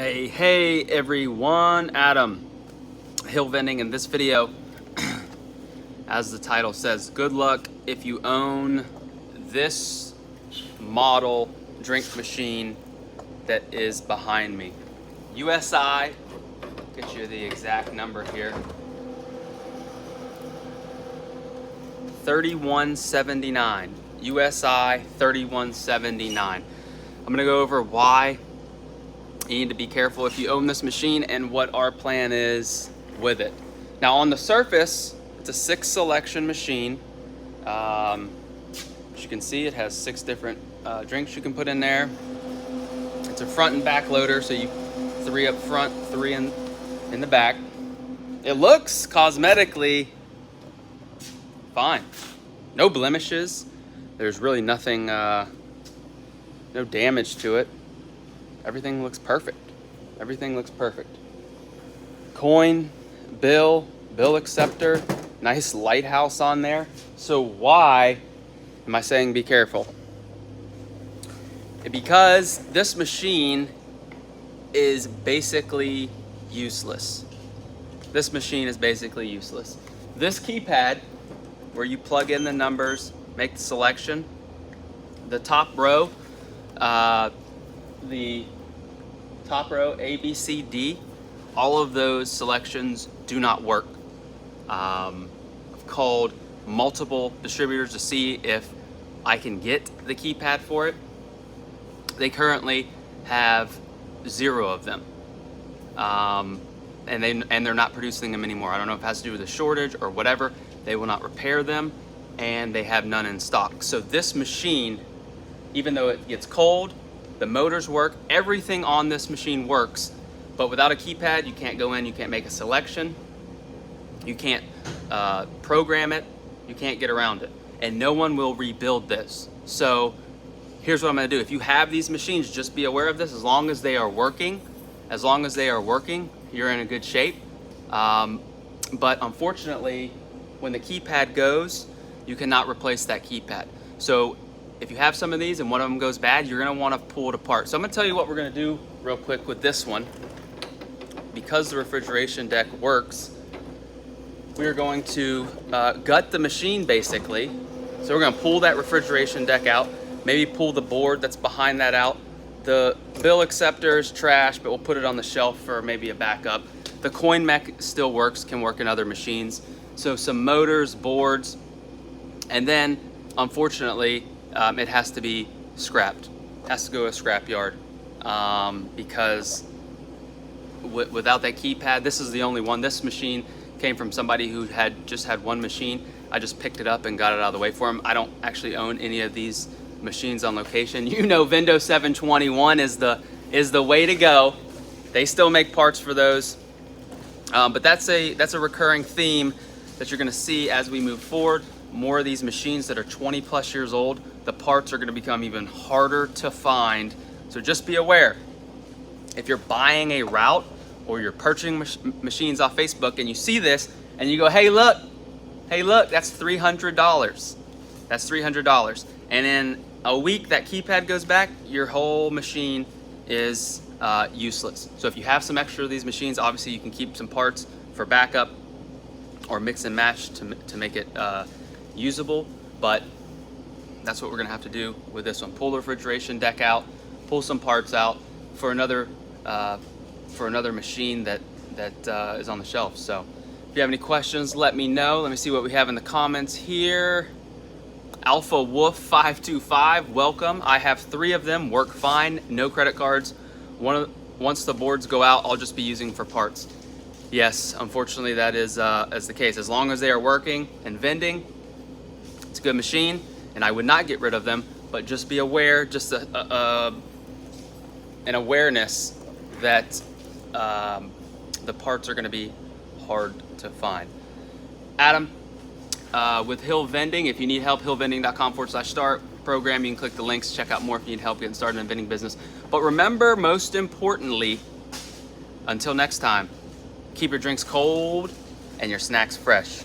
Hey everyone, Adam, Hill Vending. In this video, as the title says, good luck if you own this model drink machine that is behind me. USI, get you the exact number here, 3179, USI 3179. I'm gonna go over why you need to be careful if you own this machine and what our plan is with it. Now on the surface, it's a 6 selection machine. As you can see, it has 6 different drinks you can put in there. It's a front and back loader, so you 3 up front, 3 in the back. It looks cosmetically fine. No blemishes. There's really nothing, no damage to it. Everything looks perfect. Everything looks perfect. Coin, bill acceptor, nice lighthouse on there. So why am I saying be careful? Because this machine is basically useless. This machine is basically useless. This keypad, where you plug in the numbers, make the selection, the top row, A, B, C, D, all of those selections do not work. I've called multiple distributors to see if I can get the keypad for it. They currently have 0 of them. And they're not producing them anymore. I don't know if it has to do with a shortage or whatever. They will not repair them, and they have none in stock. So this machine, even though it gets cold, the motors work, everything on this machine works, but without a keypad, you can't go in, you can't make a selection, you can't program it, you can't get around it, and no one will rebuild this. So here's what I'm gonna do. If you have these machines, just be aware of this. As long as they are working, you're in a good shape. But unfortunately, when the keypad goes, you cannot replace that keypad. So if you have some of these and one of them goes bad, you're gonna wanna pull it apart. So I'm gonna tell you what we're gonna do real quick with this one. Because the refrigeration deck works, we're going to gut the machine basically. So we're gonna pull that refrigeration deck out, maybe pull the board that's behind that out. The bill acceptor is trash, but we'll put it on the shelf for maybe a backup. The coin mech still works, can work in other machines. So some motors, boards, and then unfortunately, it has to be scrapped. It has to go to a scrap yard because without that keypad, this is the only one. This machine came from somebody who had just had one machine. I just picked it up and got it out of the way for him. I don't actually own any of these machines on location. You know, Vendo 721 is the way to go. They still make parts for those, but that's a recurring theme that you're going to see as we move forward. More of these machines that are 20 plus years old, the parts are going to become even harder to find. So just be aware. If you're buying a route or you're purchasing machines off Facebook and you see this and you go, hey look, that's $300. That's $300. And in a week that keypad goes back, your whole machine is useless. So if you have some extra of these machines, obviously you can keep some parts for backup or mix and match to make it usable, but that's what we're gonna have to do with this one. Pull the refrigeration deck out, pull some parts out for another machine that is on the shelf. So if you have any questions, let me know. Let me see what we have in the comments here. Alpha Wolf 525, welcome. I have 3 of them, work fine, no credit cards. Once the boards go out, I'll just be using for parts. Yes, unfortunately that is the case. As long as they are working and vending, it's a good machine, and I would not get rid of them, but just be aware, just an awareness that the parts are gonna be hard to find. Adam, with Hill Vending, if you need help, hillvending.com/start program. You can click the links, check out more if you need help getting started in the vending business. But remember, most importantly, until next time, keep your drinks cold and your snacks fresh.